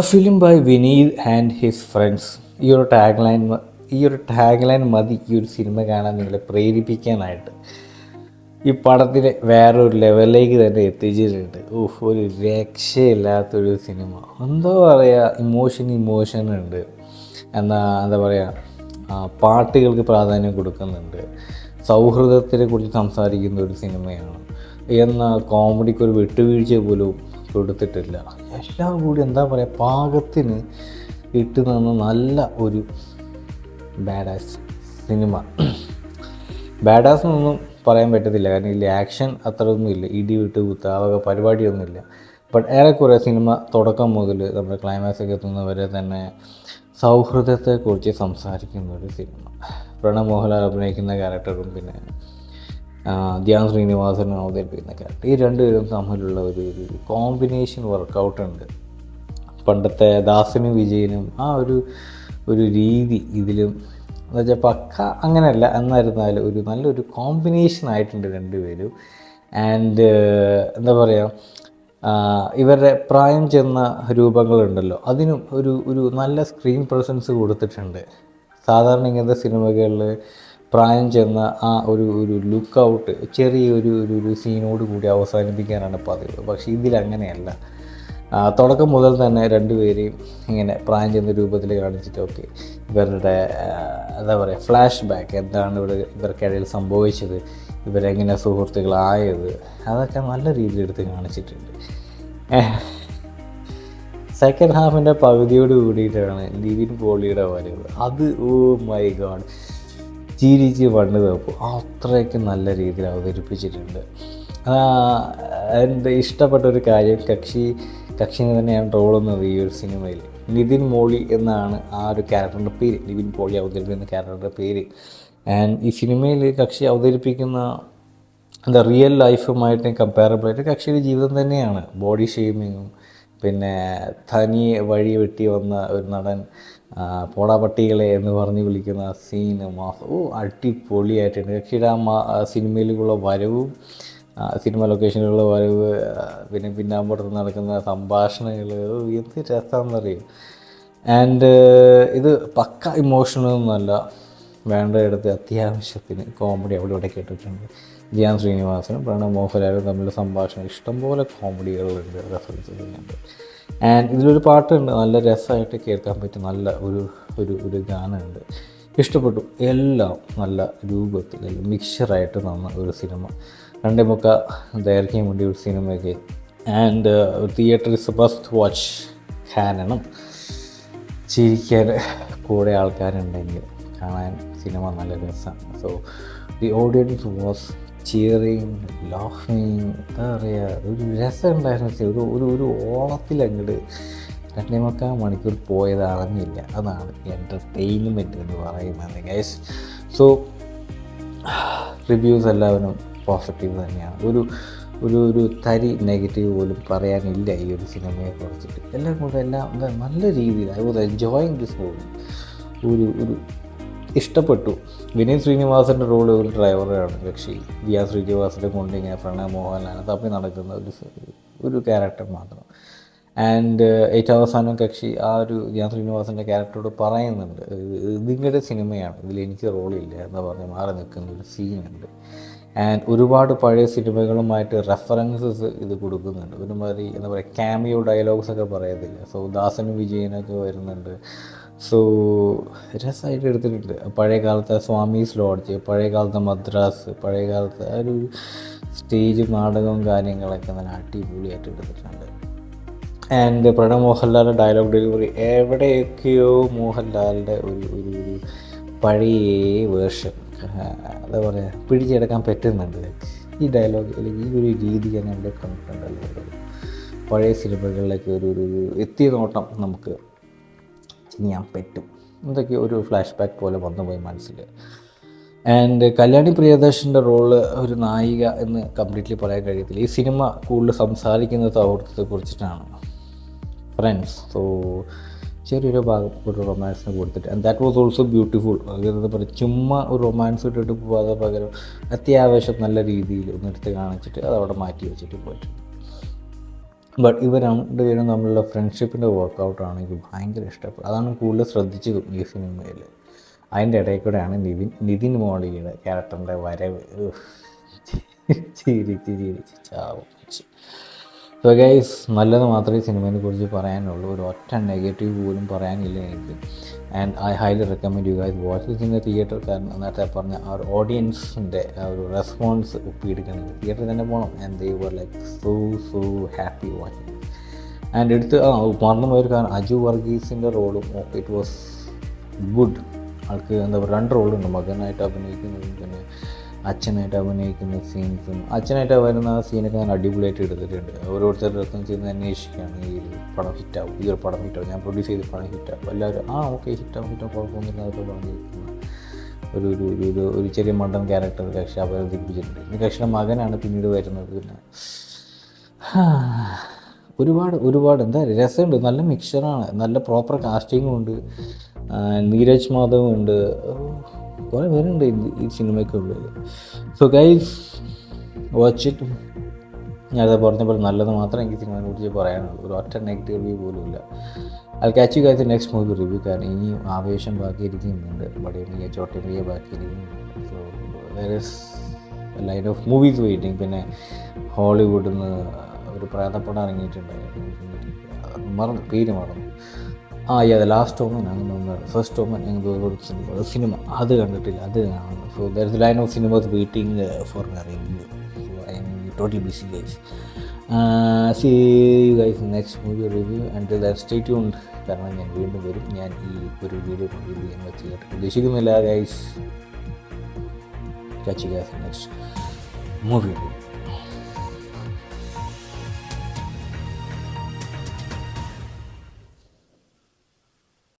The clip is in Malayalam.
A film by Vineeth and his friends. ഈ ഒരു ടാഗ് ലൈൻ മതി ഈ ഒരു സിനിമ കാണാൻ നിങ്ങളെ പ്രേരിപ്പിക്കാനായിട്ട്. ഈ പടത്തിനെ വേറൊരു ലെവലിലേക്ക് തന്നെ എത്തിച്ചിട്ടുണ്ട്. ഒരു രക്ഷയില്ലാത്തൊരു സിനിമ. എന്താ പറയുക, ഇമോഷൻ ഉണ്ട്. എന്താ പറയുക, പാട്ടുകൾക്ക് പ്രാധാന്യം കൊടുക്കുന്നുണ്ട്. സൗഹൃദത്തിനെ കുറിച്ച് സംസാരിക്കുന്ന ഒരു സിനിമയാണ്. എന്നാൽ കോമഡിക്ക് ഒരു വിട്ടുവീഴ്ച പോലും കൊടുത്തിട്ടില്ല. എല്ലാം കൂടി എന്താ പറയുക, പാകത്തിന് ഇട്ട് തന്ന നല്ല ഒരു ബാഡാസ് സിനിമ. ബാഡാസ് എന്നൊന്നും പറയാൻ പറ്റത്തില്ല, കാരണം ഇതിൽ ആക്ഷൻ അത്രയൊന്നും ഇല്ല, ഇടി വിട്ട് കുത്ത ആ വക പരിപാടിയൊന്നുമില്ല. ബട്ട് ഏറെക്കുറെ സിനിമ തുടക്കം മുതൽ നമ്മുടെ ക്ലൈമാക്സൊക്കെ എത്തുന്നവരെ തന്നെ സൗഹൃദത്തെക്കുറിച്ച് സംസാരിക്കുന്ന ഒരു സിനിമ. പ്രണവ് മോഹൻലാൽ അഭിനയിക്കുന്ന ക്യാരക്ടറും പിന്നെ ധ്യാൻ ശ്രീനിവാസനും അവതരിപ്പിക്കുന്ന ക്യാരക്ടർ, ഈ രണ്ടുപേരും തമ്മിലുള്ള ഒരു കോമ്പിനേഷൻ വർക്കൗട്ടുണ്ട്. പണ്ടത്തെ ദാസനും വിജയനും ആ ഒരു രീതി ഇതിലും എന്ന് വെച്ചാൽ പക്ക അങ്ങനെയല്ല, എന്നായിരുന്നാലും ഒരു നല്ലൊരു കോമ്പിനേഷൻ ആയിട്ടുണ്ട് രണ്ടുപേരും. ആൻഡ് എന്താ പറയുക, ഇവരുടെ പ്രായം ചെന്ന രൂപങ്ങളുണ്ടല്ലോ, അതിനും ഒരു നല്ല സ്ക്രീൻ പ്രസൻസ് കൊടുത്തിട്ടുണ്ട്. സാധാരണ ഇങ്ങനത്തെ സിനിമകളിൽ പ്രായം ചെന്ന ആ ഒരു ലുക്ക് ഔട്ട് ചെറിയൊരു സീനോട് കൂടി അവസാനിപ്പിക്കാനാണ് പതിവ്. പക്ഷേ ഇതിലങ്ങനെയല്ല. തുടക്കം മുതൽ തന്നെ രണ്ടുപേരെയും ഇങ്ങനെ പ്രായം ചെന്ന രൂപത്തിൽ കാണിച്ചിട്ട് ഇവരുടെ എന്താ പറയുക, ഫ്ലാഷ് ബാക്ക് എന്താണ് ഇവർക്കിടയിൽ സംഭവിച്ചത്, ഇവരെങ്ങനെ സുഹൃത്തുക്കളായത്, അതൊക്കെ നല്ല രീതിയിൽ എടുത്ത് കാണിച്ചിട്ടുണ്ട്. സെക്കൻഡ് ഹാഫിൻ്റെ പകുതിയോട് കൂടിയിട്ടാണ് നിവിൻ പോളിയുടെ വരവ്. അത് മൈ ഗോഡ്, ചിരിച്ച് പണ്ട് തപ്പും, അത്രയ്ക്ക് നല്ല രീതിയിൽ അവതരിപ്പിച്ചിട്ടുണ്ട്. എൻ്റെ ഇഷ്ടപ്പെട്ട ഒരു കാര്യം, കക്ഷിനെ തന്നെയാണ് ട്രോളുന്നത് ഈ ഒരു സിനിമയിൽ. നിതിൻ മോളി എന്നാണ് ആ ഒരു ക്യാരക്ടറിൻ്റെ പേര്, നിവിൻ പോളി അവതരിപ്പിക്കുന്ന ക്യാരക്ടറിൻ്റെ പേര്. ആൻഡ് ഈ സിനിമയിൽ കക്ഷി അവതരിപ്പിക്കുന്ന റിയൽ ലൈഫുമായിട്ട് കമ്പയറബിളായിട്ട് കക്ഷിയുടെ ജീവിതം തന്നെയാണ്. ബോഡി ഷെയ്മിങ്ങും പിന്നെ തനിയെ വഴി വെട്ടി വന്ന ഒരു നടൻ പോടാ പട്ടികളെ എന്ന് പറഞ്ഞ് വിളിക്കുന്ന സീന് അടിപൊളിയായിട്ടുണ്ട്. കക്ഷിയുടെ ആ സിനിമയിലുള്ള വരവും സിനിമ ലൊക്കേഷനിലുള്ള വരവ്, പിന്നെ പിന്നാമ്പുറത്ത് നടക്കുന്ന സംഭാഷണങ്ങൾ, എന്ത് രസമാണെന്നറിയും. ആൻഡ് ഇത് പക്ക ഇമോഷണലൊന്നുമല്ല, വേണ്ടയിടത്ത് അത്യാവശ്യത്തിന് കോമഡി അവിടെ ഇവിടെ കേട്ടിട്ടുണ്ട്. ധ്യാൻ ശ്രീനിവാസനും പ്രണവ് മോഹൻലാലും തമ്മിലുള്ള സംഭാഷണം, ഇഷ്ടംപോലെ കോമഡികളുണ്ട്, റെഫറൻസ് ചെയ്യുന്നുണ്ട്. ആൻഡ് ഇതിലൊരു പാട്ടുണ്ട്, നല്ല രസമായിട്ട് കേൾക്കാൻ പറ്റും, നല്ല ഒരു ഗാനമുണ്ട്, ഇഷ്ടപ്പെട്ടു. എല്ലാം നല്ല രൂപത്തിൽ മിക്സറായിട്ട് തന്ന ഒരു സിനിമ. 2.25 ദൈർഘ്യം വേണ്ടി ഒരു സിനിമയൊക്കെ. And theatre is must watch, കാരണം ചിരിക്കാൻ കൂടെ ആൾക്കാരുണ്ടെങ്കിൽ കാണാൻ സിനിമ നല്ല രസമാണ്. So the audience was cheering, ലാഫിങ്, എന്താ പറയുക, ഒരു രസമുണ്ടായിരുന്നു. ഒരു ഓളത്തിലങ്ങോട്ട് 2.25 മണിക്കൂർ പോയത് അറിഞ്ഞില്ല. അതാണ് എൻ്റർടൈൻമെൻറ്റ് എന്ന് പറയുന്നത് ഗൈസ്. സോ റിവ്യൂസ് എല്ലാവരും പോസിറ്റീവ് തന്നെയാണ്. ഒരു തരി നെഗറ്റീവ് പോലും പറയാനില്ല ഈ ഒരു സിനിമയെ കുറിച്ചിട്ട്. എല്ലാം കൂടെ എന്താ നല്ല രീതിയിൽ I was enjoying this movie. ഒരു ഇഷ്ടപ്പെട്ടു. വിനീത് ശ്രീനിവാസൻ്റെ റോള് ഒരു ഡ്രൈവറാണ് കക്ഷി. ധ്യാൻ ശ്രീനിവാസനെ കൊണ്ട് ഇങ്ങനെ പ്രണവ് മോഹൻലാൽ തപ്പി നടക്കുന്ന ഒരു ക്യാരക്ടർ മാത്രം. ആൻഡ് ഏറ്റവും അവസാനം കക്ഷി ആ ഒരു ധ്യാൻ ശ്രീനിവാസൻ്റെ ക്യാരക്ടറോട് പറയുന്നുണ്ട്, നിങ്ങളുടെ സിനിമയാണ്, ഇതിൽ എനിക്ക് റോളില്ല എന്ന് പറഞ്ഞ് മാറി നിൽക്കുന്ന ഒരു സീനുണ്ട്. ആൻഡ് ഒരുപാട് പഴയ സിനിമകളുമായിട്ട് റെഫറൻസസ് ഇത് കൊടുക്കുന്നുണ്ട്. ഒരുമാതിരി എന്താ പറയുക, ക്യാമിയോ ഡയലോഗ്സൊക്കെ പറയത്തില്ല. സോ ദാസനും വിജയനൊക്കെ വരുന്നുണ്ട്. സോ രസമായിട്ട് എടുത്തിട്ടുണ്ട്. പഴയ കാലത്തെ സ്വാമീസ് ലോഡ്ജ്, പഴയ കാലത്തെ മദ്രാസ്, പഴയ കാലത്തെ ആ ഒരു സ്റ്റേജ് നാടകവും കാര്യങ്ങളൊക്കെ നല്ല അടിപൊളിയായിട്ട് എടുത്തിട്ടുണ്ട്. ആൻഡ് പ്രണവ് മോഹൻലാലിൻ്റെ ഡയലോഗ് ഡെലിവറി, എവിടെയൊക്കെയോ മോഹൻലാലിൻ്റെ ഒരു പഴയ വേർഷൻ എന്താ പറയുക, പിടിച്ചെടുക്കാൻ പറ്റുന്നുണ്ട് ഈ ഡയലോഗ്, അല്ലെങ്കിൽ ഈ ഒരു രീതി ഞാൻ ഇവിടെ കണ്ടിട്ടുണ്ടല്ലോ. പഴയ സിനിമകളിലേക്ക് ഒരു എത്തിയ നോട്ടം നമുക്ക് ചെയ്യാൻ പറ്റും. എന്തൊക്കെ ഒരു ഫ്ലാഷ് ബാക്ക് പോലെ വന്നുപോയി മനസ്സിൽ. ആൻഡ് കല്യാണി പ്രിയദർശൻ്റെ റോള് ഒരു നായിക എന്ന് കംപ്ലീറ്റ്ലി പറയാൻ കഴിയത്തില്ല. ഈ സിനിമ കൂടുതൽ സംസാരിക്കുന്ന സൗഹൃദത്തെ കുറിച്ചിട്ടാണ്, ഫ്രണ്ട്സ്. സോ ചെറിയൊരു ഭാഗം ഒരു റൊമാൻസിന് കൊടുത്തിട്ട്, and that was also beautiful. എന്താ പറയുക, ചുമ്മാ ഒരു റൊമാൻസ് ഇട്ടിട്ട് പോകാതെ പകരം അത്യാവശ്യം നല്ല രീതിയിൽ ഒന്നെടുത്ത് കാണിച്ചിട്ട് അതവിടെ മാറ്റി വെച്ചിട്ട് പോയിട്ടുണ്ട്. ബട്ട് ഇവർ രണ്ടുപേരും തമ്മിലുള്ള ഫ്രണ്ട്ഷിപ്പിൻ്റെ വർക്കൗട്ടാണ് എനിക്ക് ഭയങ്കര ഇഷ്ടപ്പെട്ടത്. അതാണ് കൂടുതൽ ശ്രദ്ധിച്ചതും ഈ സിനിമയിൽ. അതിൻ്റെ ഇടയിൽ കൂടെയാണ് നിതിൻ മോളിയുടെ ക്യാരക്ടറിൻ്റെ വരവ്. ചിരിച്ച് ചാവും. സോ ഗൈസ്, നല്ലത് മാത്രമേ സിനിമയെ കുറിച്ച് പറയാനുള്ളൂ. ഒരു ഒറ്റ നെഗറ്റീവ് പോലും പറയാനില്ല എനിക്ക്. And I highly recommend you guys watch this in the theatre. കാരണം നേരത്തെ പറഞ്ഞ ആ ഒരു ഓഡിയൻസിൻ്റെ ആ ഒരു റെസ്പോൺസ് ഒപ്പിയെടുക്കുന്നത് തിയേറ്ററിൽ തന്നെ പോകണം. And they were like so happy watching. And എടുത്ത് മറന്നു പോയൊരു കാരണം, അജു വർഗീസിൻ്റെ റോളും ഇറ്റ് വാസ് ഗുഡ്. ആൾക്ക് എന്താ പറയുക, 2 റോളുണ്ട്. മകനായിട്ട് അഭിനയിക്കുന്നതും പിന്നെ അച്ഛനായിട്ട് അഭിനയിക്കുന്ന സീൻസും. അച്ഛനായിട്ട് വരുന്ന ആ സീനൊക്കെ ഞാൻ അടിപൊളിയായിട്ട് എടുത്തിട്ടുണ്ട്. ഓരോരുത്തരുടെ അടുത്തും ചെന്ന് അന്വേഷിക്കുകയാണ് ഈ ഒരു പടം ഹിറ്റാവും, ഈ ഒരു പടം ഹിറ്റാവും, ഞാൻ പ്രൊഡ്യൂസ് ചെയ്ത പടം ഹിറ്റാവും. എല്ലാവരും ഓക്കെ ഹിറ്റാവും കുഴപ്പമൊന്നുമില്ല അതൊക്കെ പറഞ്ഞിരിക്കുന്നു. ഒരു ചെറിയ മണ്ടൻ ക്യാരക്ടർ കക്ഷ അവതരിപ്പിച്ചിട്ടുണ്ട്. ഈ കക്ഷിയുടെ മകനാണ് പിന്നീട് വരുന്നത്. പിന്നെ ഒരുപാട് എന്താ രസമുണ്ട്. നല്ല മിക്സറാണ്, നല്ല പ്രോപ്പർ കാസ്റ്റിങ്ങും ഉണ്ട്. നീരജ് മാധവും ഉണ്ട്, കുറേ പേരുണ്ട് ഈ സിനിമയ്ക്കുള്ളിൽ. So guys, watch it. ഞാനത് പറഞ്ഞ പോലെ നല്ലത് മാത്രമേ എനിക്ക് സിനിമയെ കുറിച്ച് പറയാനുള്ളൂ. ഒരു ഒറ്റ നെഗറ്റീവ് റിവ്യൂ പോലും ഇല്ല. അത് catch you guys next movie review. കാരണം ഇനിയും ആവേശം ബാക്കിയിരിക്കുന്നുണ്ട്, ബടിയ ചോട്ടമിയ ബാക്കിയിരിക്കുന്നുണ്ട്. So there is line of movies waiting. പിന്നെ ഹോളിവുഡിൽ നിന്ന് ഒരു പ്രേതപ്പടം ഇറങ്ങിയിട്ടുണ്ടായിരുന്നു, പേര് മറന്നു. അത് ലാസ്റ്റ് ഓമൻ അങ്ങനെ ഫസ്റ്റ് ഓമൻ ഒരു സിനിമ, അത് കണ്ടിട്ടില്ല, അത് കാണുന്നു. So there is line of cinemas waiting for review. So I am totally busy guys. See you guys next movie review. And that stay tuned. കാരണം ഞാൻ വീണ്ടും വരും. ഞാൻ ഈ ഒരു വീഡിയോ റിവ്യൂ ചെയ്യാൻ വെച്ചിട്ട് ഉദ്ദേശിക്കുന്നില്ല guys. catch you guys in next movie review.